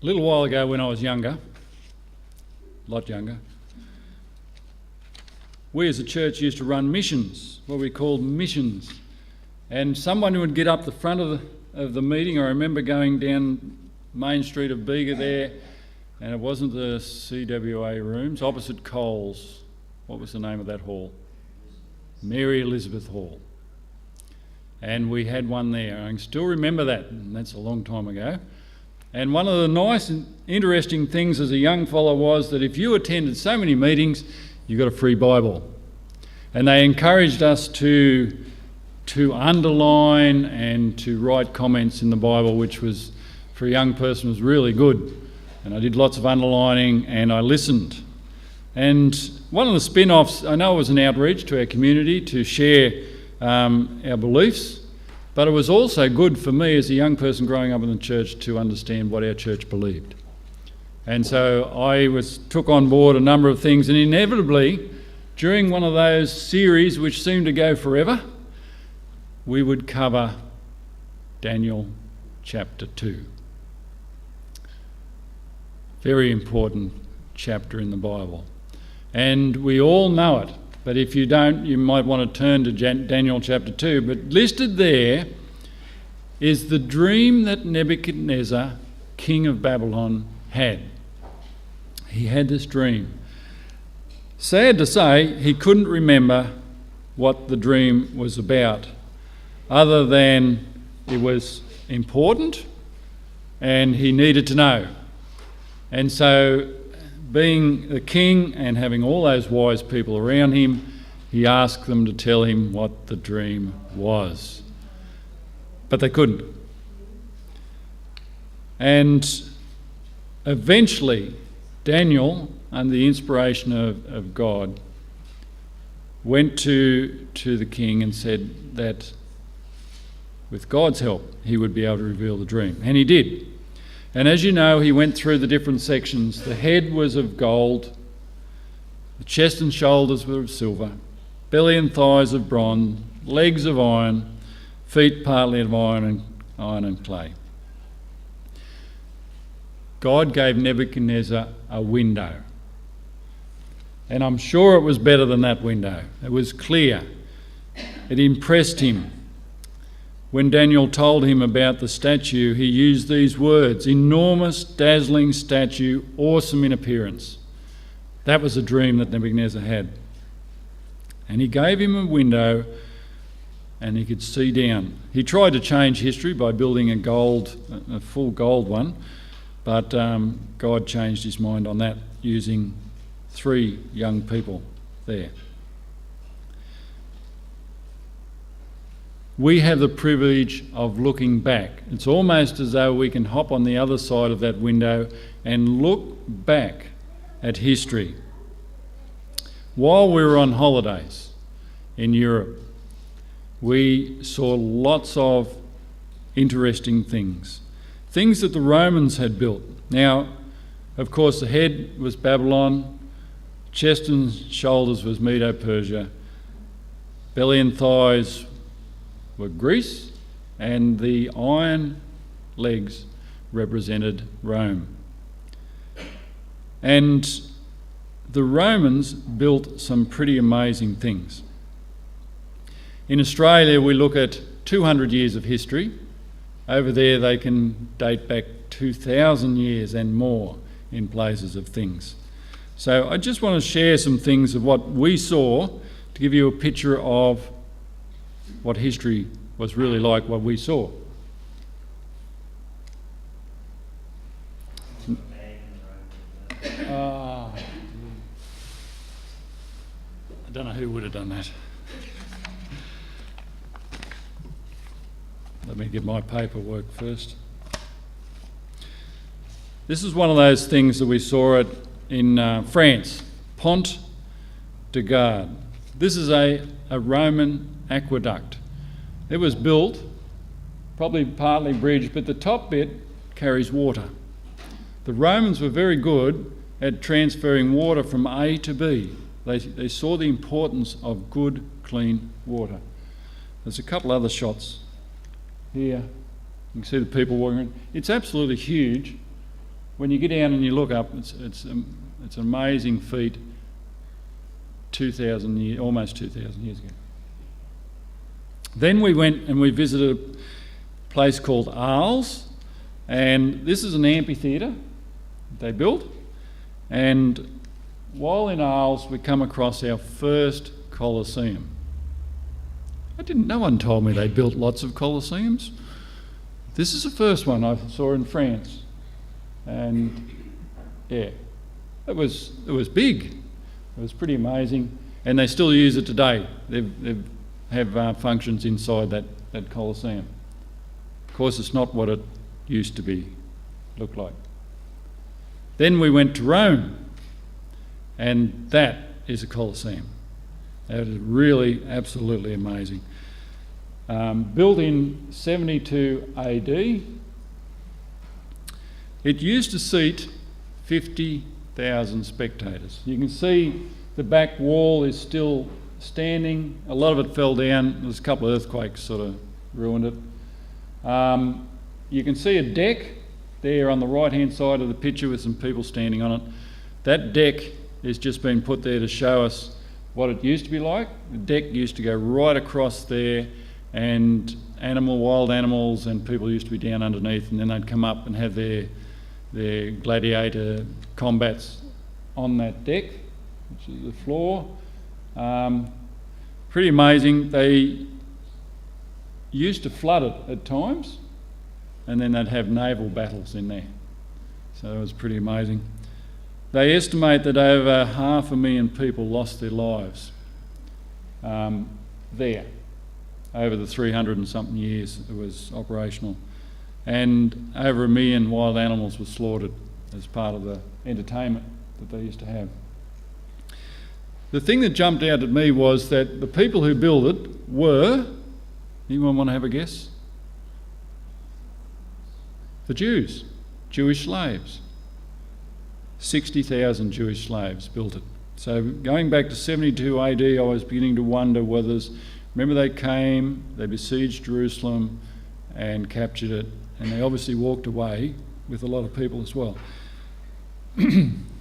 A little while ago when I was younger, a lot younger, we as a church used to run missions, what we called missions. And someone would get up the front of the meeting. I remember going down Main Street of Bega there, and it wasn't the CWA rooms, opposite Coles. What was the name of that hall? Mary Elizabeth Hall. And we had one there. I can still remember that, and that's a long time ago. And one of the nice and interesting things as a young fellow was that if you attended so many meetings, you got a free Bible. And they encouraged us to underline and to write comments in the Bible, which was, for a young person, was really good. And I did lots of underlining and I listened. And one of the spin-offs, I know it was an outreach to our community to share our beliefs, but it was also good for me as a young person growing up in the church to understand what our church believed. And so I took on board a number of things, and inevitably, during one of those series which seemed to go forever, we would cover Daniel chapter 2. Very important chapter in the Bible. And we all know it, but if you don't, you might want to turn to Daniel chapter 2. But listed there is the dream that Nebuchadnezzar, king of Babylon, had. He had this dream. Sad to say, he couldn't remember what the dream was about, other than it was important and he needed to know. And so, being the king and having all those wise people around him, he asked them to tell him what the dream was. But they couldn't. And eventually, Daniel, under the inspiration of God, went to the king and said that with God's help, he would be able to reveal the dream. And he did. And as you know, he went through the different sections. The head was of gold, the chest and shoulders were of silver, belly and thighs of bronze, legs of iron, feet partly of iron and clay. God gave Nebuchadnezzar a window. And I'm sure it was better than that window. It was clear. It impressed him. When Daniel told him about the statue, he used these words: enormous, dazzling statue, awesome in appearance. That was a dream that Nebuchadnezzar had. And he gave him a window and he could see down. He tried to change history by building a full gold one, but God changed his mind on that using 3 young people there. We have the privilege of looking back. It's almost as though we can hop on the other side of that window and look back at history. While we were on holidays in Europe, we saw lots of interesting things that the Romans had built. Now, of course, the head was Babylon, chest and shoulders was Medo-Persia, belly and thighs were Greece, and the iron legs represented Rome. And the Romans built some pretty amazing things. In Australia, we look at 200 years of history. Over there, they can date back 2,000 years and more in places of things. So I just want to share some things of what we saw to give you a picture of what history was really like, what we saw. I don't know who would have done that. Let me get my paperwork first. This is one of those things that we saw in France, Pont de Gard. This is a Roman aqueduct. It was built, probably partly bridged, but the top bit carries water. The Romans were very good at transferring water from A to B. They saw the importance of good, clean water. There's a couple other shots here. You can see the people walking around. It's absolutely huge. when you get down and you look up, it's an amazing feat. 2,000 years, almost 2,000 years ago. Then we went and we visited a place called Arles, and this is an amphitheatre they built. And while in Arles, we come across our first Colosseum. No one told me they built lots of Colosseums. This is the first one I saw in France, and yeah, it was big. It was pretty amazing, and they still use it today. They have functions inside that Colosseum. Of course, it's not what it used to look like. Then we went to Rome, and that is a Colosseum. That is really absolutely amazing. Built in 72 AD, it used to seat 50,000 spectators. You can see the back wall is still standing. A lot of it fell down. There's a couple of earthquakes sort of ruined it. You can see a deck there on the right-hand side of the picture with some people standing on it. That deck has just been put there to show us what it used to be like. The deck used to go right across there, and wild animals and people used to be down underneath, and then they'd come up and have their gladiator combats on that deck, which is the floor. Pretty amazing. They used to flood it at times, and then they'd have naval battles in there. So it was pretty amazing. They estimate that over 500,000 people lost their lives there over the 300 and something years it was operational. And over 1 million wild animals were slaughtered as part of the entertainment that they used to have. The thing that jumped out at me was that the people who built it were, anyone want to have a guess? The Jews, Jewish slaves. 60,000 Jewish slaves built it. So going back to 72 AD, I was beginning to wonder whether, remember they came, they besieged Jerusalem and captured it, and they obviously walked away with a lot of people as well.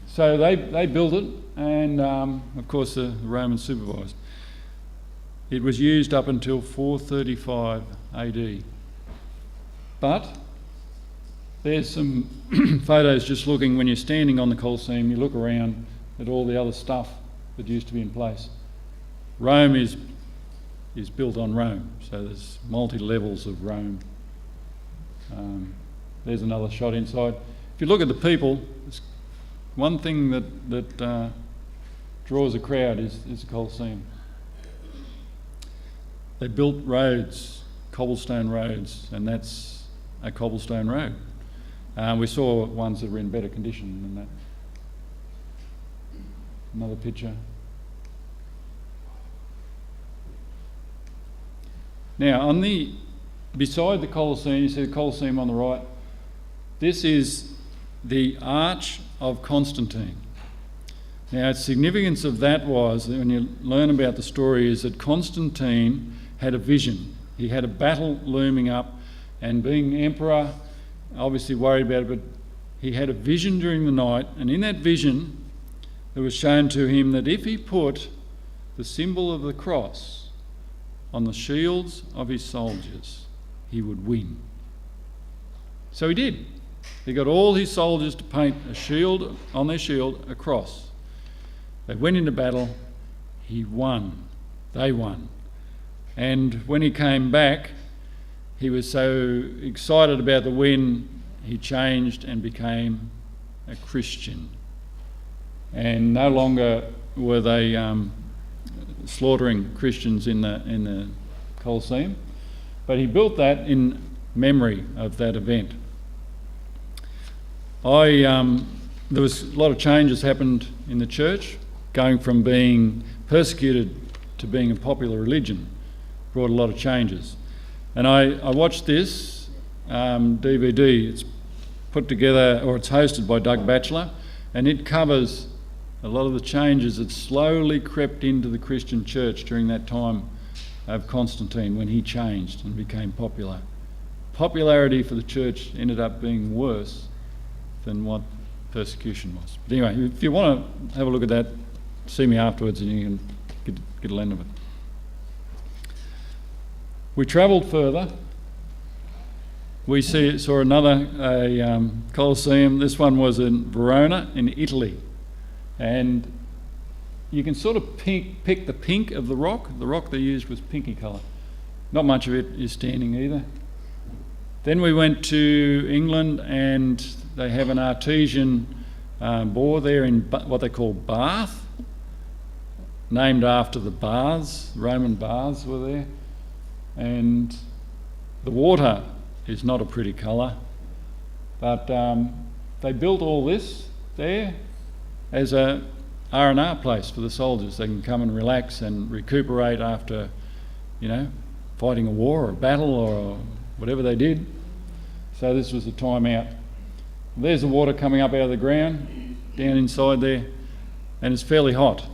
So they built it, and of course the Romans supervised. It was used up until 435 AD. But there's some photos just looking, when you're standing on the Colosseum, you look around at all the other stuff that used to be in place. Rome is built on Rome, so there's multi-levels of Rome. There's another shot inside. If you look at the people, one thing that draws a crowd is the Colosseum. They built roads, cobblestone roads, and that's a cobblestone road. We saw ones that were in better condition than that. Another picture. Now, beside the Colosseum, you see the Colosseum on the right. This is the Arch of Constantine. Now, the significance of that was, when you learn about the story, is that Constantine had a vision. He had a battle looming up, and being emperor, obviously worried about it, but he had a vision during the night, and in that vision it was shown to him that if he put the symbol of the cross on the shields of his soldiers, he would win. So he did. He got all his soldiers to paint a shield on their shield, a cross. They went into battle, he won. They won. And when he came back, he was so excited about the win, he changed and became a Christian. And no longer were they slaughtering Christians in the Colosseum, but he built that in memory of that event. There was a lot of changes happened in the church, going from being persecuted to being a popular religion, brought a lot of changes. And I watched this DVD. It's put together, or it's hosted by Doug Batchelor, and it covers a lot of the changes that slowly crept into the Christian church during that time of Constantine, when he changed and became popular. Popularity for the church ended up being worse than what persecution was. But anyway, if you want to have a look at that, see me afterwards and you can get a lens of it. We travelled further. We saw another Colosseum. This one was in Verona in Italy. And you can sort of pick the pink of the rock. The rock they used was pinky colour. Not much of it is standing either. Then we went to England, and they have an artesian bore there in what they call Bath, named after the baths. Roman baths were there. And the water is not a pretty colour, but they built all this there as a R&R place for the soldiers. They can come and relax and recuperate after, fighting a war or a battle or whatever they did. So this was a time out. There's the water coming up out of the ground, down inside there, and it's fairly hot.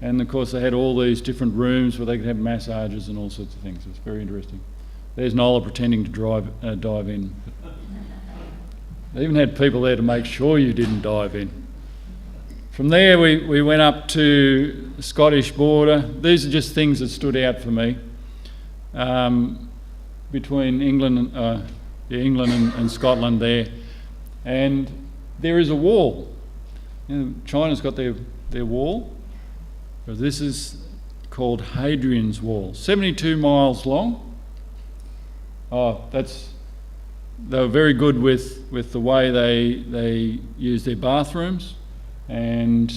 And of course they had all these different rooms where they could have massages and all sorts of things. It was very interesting. There's Nola pretending to dive in. They even had people there to make sure you didn't dive in. From there we went up to the Scottish border. These are just things that stood out for me. Between England and Scotland there. And there is a wall. China's got their wall. This is called Hadrian's Wall, 72 miles long. They were very good with the way they used their bathrooms, and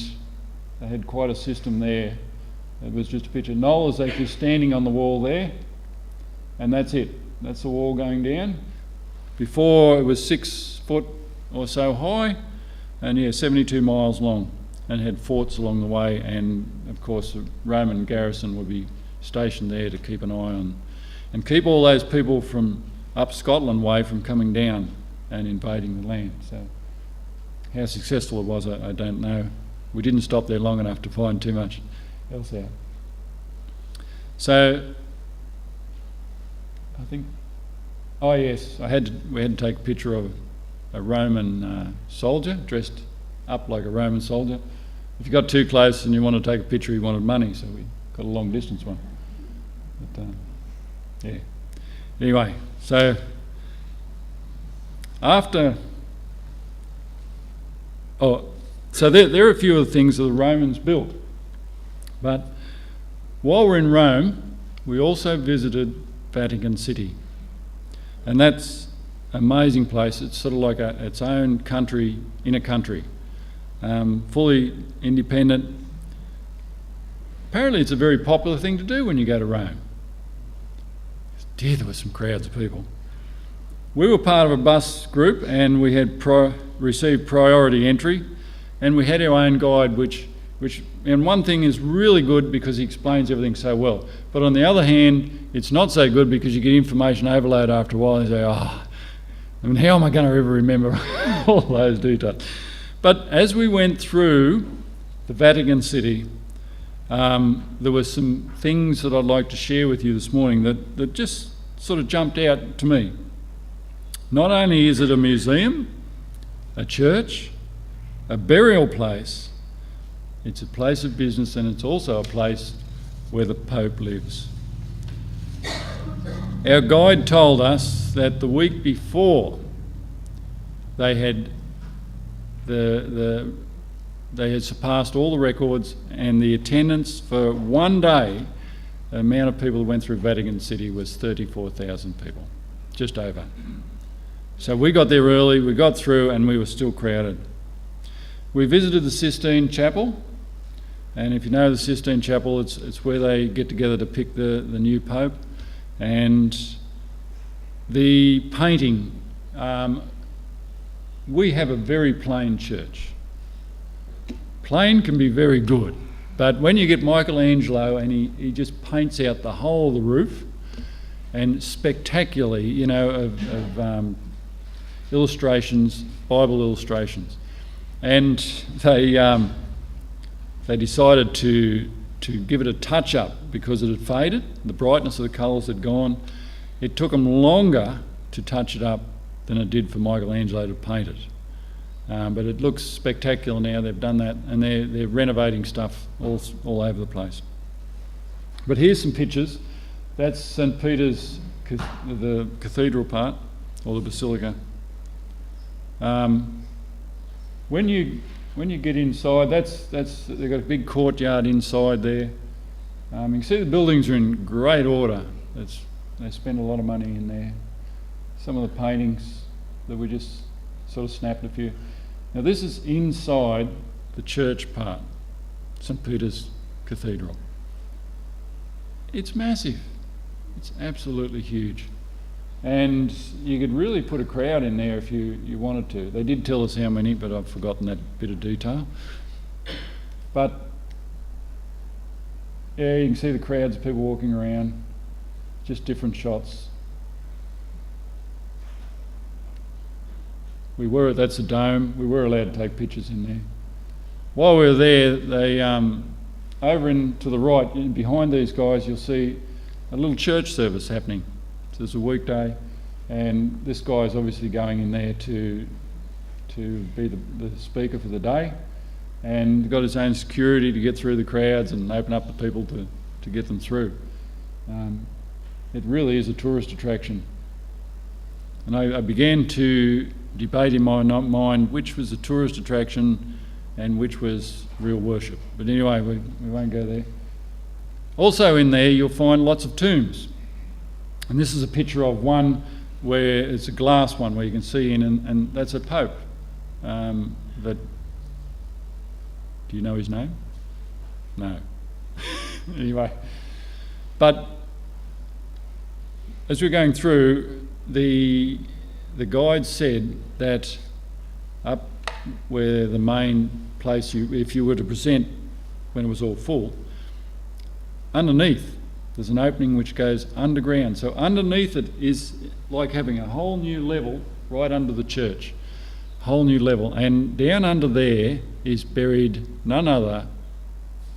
they had quite a system there. It was just a picture. Nola's actually standing on the wall there, and that's it. That's the wall going down. Before it was 6 foot or so high, and 72 miles long, and had forts along the way, and of course the Roman garrison would be stationed there to keep an eye on and keep all those people from up Scotland way from coming down and invading the land. So how successful it was, I don't know. We didn't stop there long enough to find too much else out. So I think, we had to take a picture of a Roman soldier dressed up like a Roman soldier. If you got too close and you want to take a picture, he wanted money, so we got a long distance one. But anyway, so after there are a few of the things that the Romans built, but while we're in Rome, we also visited Vatican City, and that's an amazing place. It's sort of like its own country in a country. Fully independent. Apparently it's a very popular thing to do when you go to Rome. Dear, there were some crowds of people. We were part of a bus group, and we had received priority entry, and we had our own guide, which and one thing is really good because he explains everything so well, but on the other hand it's not so good because you get information overload after a while and you say, how am I going to ever remember all those details? But as we went through the Vatican City, there were some things that I'd like to share with you this morning that just sort of jumped out to me. Not only is it a museum, a church, a burial place, it's a place of business, and it's also a place where the Pope lives. Our guide told us that the week before they had they had surpassed all the records, and the attendance for one day, the amount of people that went through Vatican City was 34,000 people, just over. So we got there early, we got through, and we were still crowded. We visited the Sistine Chapel, and if you know the Sistine Chapel, it's where they get together to pick the new Pope. And the painting, we have a very plain church. Plain can be very good, but when you get Michelangelo and he just paints out the whole of the roof, and spectacularly, of illustrations, Bible illustrations, and they decided to give it a touch up because it had faded, the brightness of the colours had gone. It took them longer to touch it up than it did for Michelangelo to paint it. But it looks spectacular now. They've done that, and they're renovating stuff all over the place. But here's some pictures. That's St Peter's, the cathedral part, or the basilica. When you get inside, that's they've got a big courtyard inside there. You can see the buildings are in great order. They spend a lot of money in there. Some of the paintings that we just sort of snapped a few. Now this is inside the church part, St Peter's Cathedral. It's massive. It's absolutely huge. And you could really put a crowd in there if you wanted to. They did tell us how many, but I've forgotten that bit of detail. But yeah, you can see the crowds of people walking around, just different shots. That's a dome. We were allowed to take pictures in there. While we were there, they over to the right, behind these guys, you'll see a little church service happening. So it's a weekday, and this guy is obviously going in there to be the speaker for the day, and got his own security to get through the crowds and open up the people to get them through. It really is a tourist attraction. And I began to debate in my mind which was a tourist attraction and which was real worship. But anyway, we won't go there. Also in there you'll find lots of tombs. And this is a picture of one where it's a glass one where you can see in, and that's a pope. Do you know his name? No. Anyway, but as we're going through, the guide said that up where the main place, if you were to present when it was all full, underneath there's an opening which goes underground. So underneath it is like having a whole new level right under the church, whole new level. And down under there is buried none other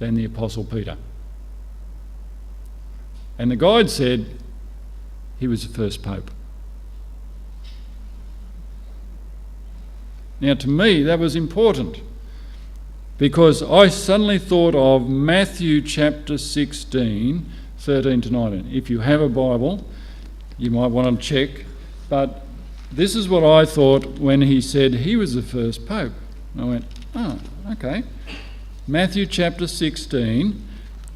than the Apostle Peter. And the guide said he was the first pope. Now to me that was important, because I suddenly thought of Matthew chapter 16, 13 to 19. If you have a Bible, you might want to check, but this is what I thought when he said he was the first pope. I went, oh, okay. Matthew chapter 16,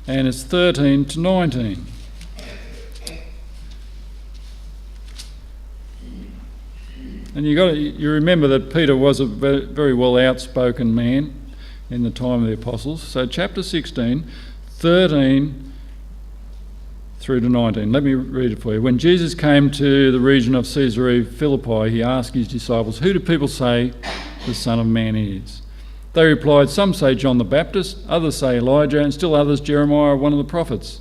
and it's 13 to 19. And you remember that Peter was a very well outspoken man in the time of the apostles. So chapter 16, 13 through to 19. Let me read it for you. When Jesus came to the region of Caesarea Philippi, he asked his disciples, "Who do people say the Son of Man is?" They replied, "Some say John the Baptist, others say Elijah, and still others Jeremiah, one of the prophets."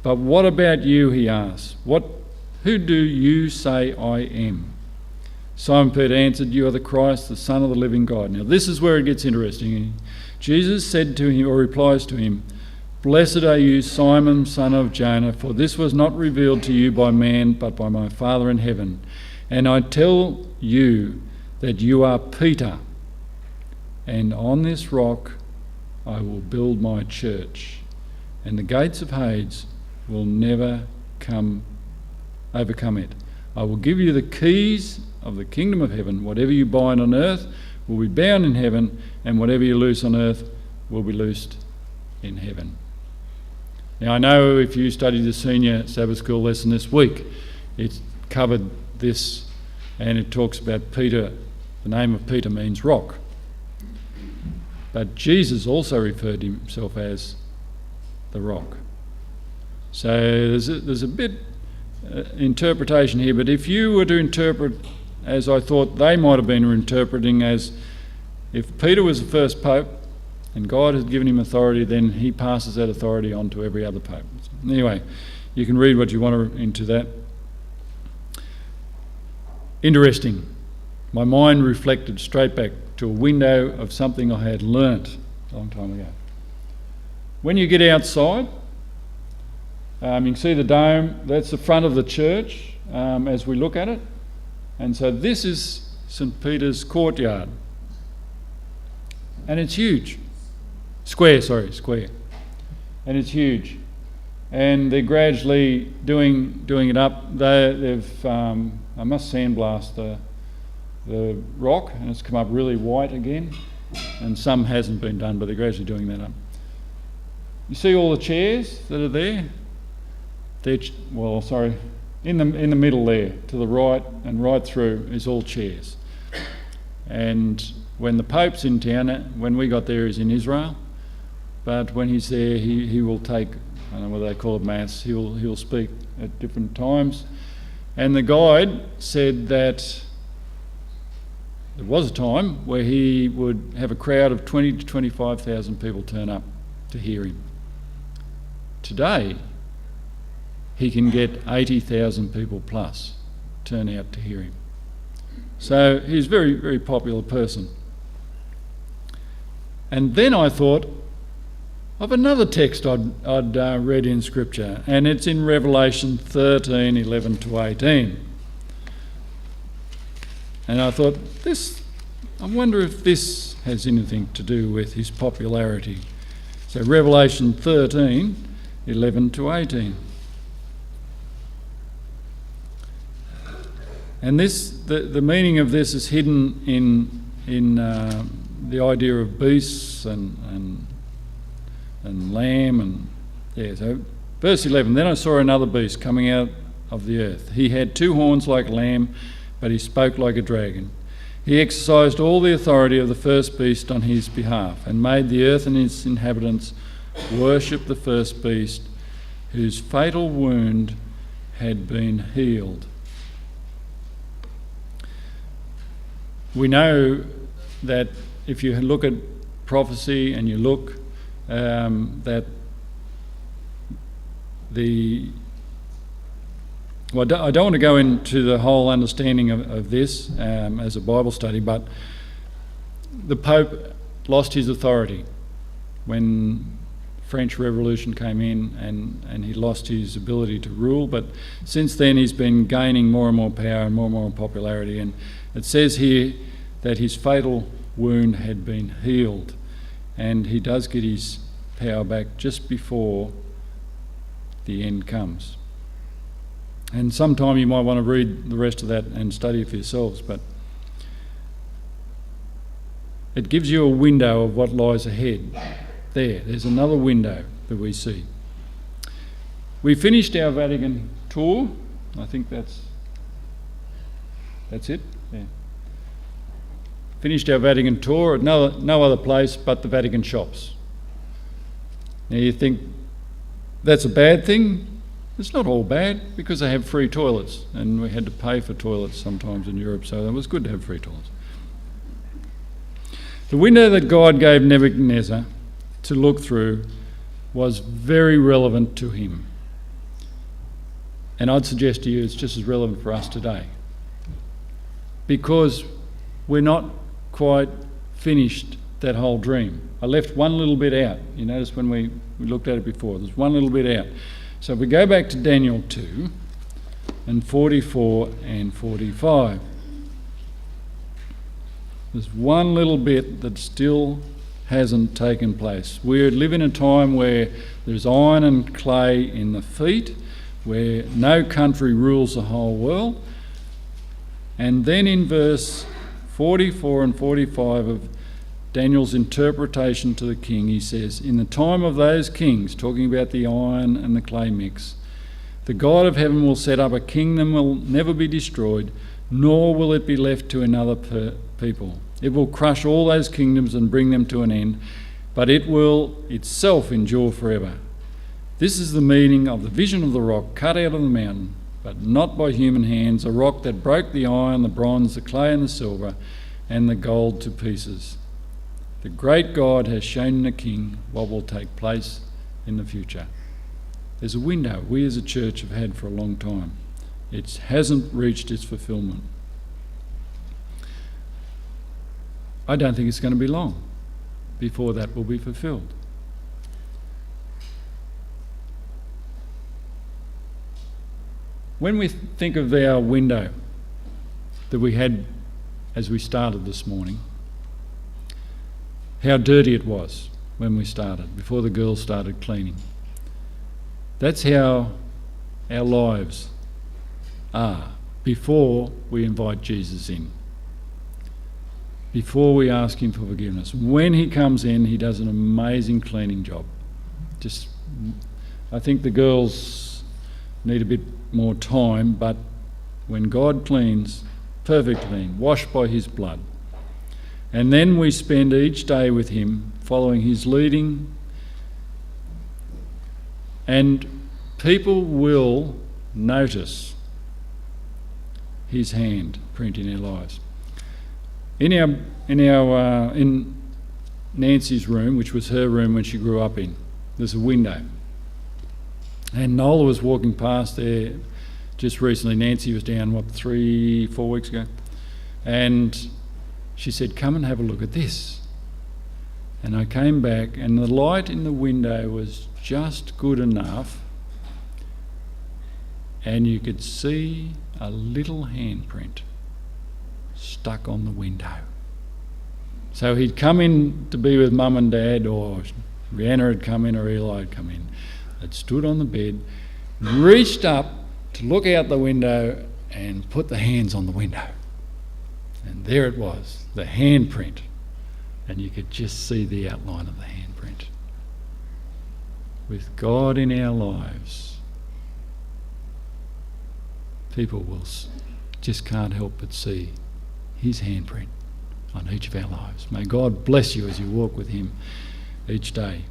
"But what about you?" he asked. "Who do you say I am?" Simon Peter answered, "You are the Christ, the Son of the living God." Now this is where it gets interesting. Jesus said to him, or replies to him, "Blessed are you, Simon, son of Jonah, for this was not revealed to you by man, but by my Father in heaven. And I tell you that you are Peter, and on this rock I will build my church, and the gates of Hades will never overcome it. I will give you the keys of the kingdom of heaven. Whatever you bind on earth will be bound in heaven, and whatever you loose on earth will be loosed in heaven." Now I know if you studied the senior Sabbath school lesson this week, it's covered this, and it talks about Peter. The name of Peter means rock. But Jesus also referred to himself as the rock. So there's a bit interpretation here, but if you were to interpret as I thought they might have been interpreting, as if Peter was the first pope and God had given him authority, then he passes that authority on to every other pope. Anyway, you can read what you want into that. Interesting. My mind reflected straight back to a window of something I had learnt a long time ago. When you get outside, you can see the dome. That's the front of the church as we look at it. And so this is St Peter's courtyard. and it's huge. Square. And it's huge. And they're gradually doing it up. They've I must sandblast the rock, and it's come up really white again. And some hasn't been done, but they're gradually doing that up. You see all the chairs that are there? In the middle there, to the right and right through is all chairs. And when the Pope's in town, when we got there, he's in Israel. But when he's there, he will take, I don't know what they call it, mass. He'll speak at different times. And the guide said that there was a time where he would have a crowd of 20 to 25,000 people turn up to hear him. Today, he can get 80,000 people plus turn out to hear him. So he's a very, very popular person. And then I thought of another text I'd read in Scripture, and it's in Revelation 13, 11 to 18. And I thought, I wonder if this has anything to do with his popularity. So Revelation 13, 11 to 18. And the meaning of this is hidden in the idea of beasts and lamb So verse 11. Then I saw another beast coming out of the earth. He had 2 horns like a lamb, but he spoke like a dragon. He exercised all the authority of the first beast on his behalf, and made the earth and its inhabitants worship the first beast, whose fatal wound had been healed. We know that if you look at prophecy and you look that I don't want to go into the whole understanding of this as a Bible study, but the Pope lost his authority when French Revolution came in, and he lost his ability to rule. But since then he's been gaining more and more power and more popularity, and it says here that his fatal wound had been healed, and he does get his power back just before the end comes. And sometime you might want to read the rest of that and study it for yourselves, but it gives you a window of what lies ahead. There's another window that we see. We finished our Vatican tour. I think that's it. Yeah. Finished our Vatican tour at no other place but the Vatican shops. Now you think that's a bad thing? It's not all bad, because they have free toilets, and we had to pay for toilets sometimes in Europe, so it was good to have free toilets. The window that God gave Nebuchadnezzar to look through was very relevant to him. And I'd suggest to you it's just as relevant for us today, because we're not quite finished that whole dream. I left one little bit out. You notice when we looked at it before, there's one little bit out. So if we go back to Daniel 2 and 44 and 45, there's one little bit that still hasn't taken place. We live in a time where there's iron and clay in the feet, where no country rules the whole world. And then in verse 44 and 45 of Daniel's interpretation to the king, he says, in the time of those kings, talking about the iron and the clay mix, the God of heaven will set up a kingdom will never be destroyed, nor will it be left to another people. It will crush all those kingdoms and bring them to an end, but it will itself endure forever. This is the meaning of the vision of the rock cut out of the mountain, but not by human hands, a rock that broke the iron, the bronze, the clay and the silver, and the gold to pieces. The great God has shown the king what will take place in the future. There's a window we as a church have had for a long time. It hasn't reached its fulfilment. I don't think it's going to be long before that will be fulfilled. When we think of our window that we had as we started this morning, how dirty it was when we started, before the girls started cleaning. That's how our lives are before we invite Jesus in, before we ask him for forgiveness. When he comes in, he does an amazing cleaning job. I think the girls need a bit more time, but when God cleans, perfect clean, washed by his blood, and then we spend each day with him, following his leading, and people will notice his hand print in our lives. In Nancy's room, which was her room when she grew up in, there's a window. And Nola was walking past there just recently. Nancy was down, 3-4 weeks ago? And she said, "Come and have a look at this." And I came back, and the light in the window was just good enough, and you could see a little handprint stuck on the window. So he'd come in to be with Mum and Dad, or Rihanna had come in, or Eli had come in. They'd stood on the bed, reached up to look out the window and put the hands on the window. And there it was, the handprint. And you could just see the outline of the handprint. With God in our lives, people just can't help but see his handprint on each of our lives. May God bless you as you walk with him each day.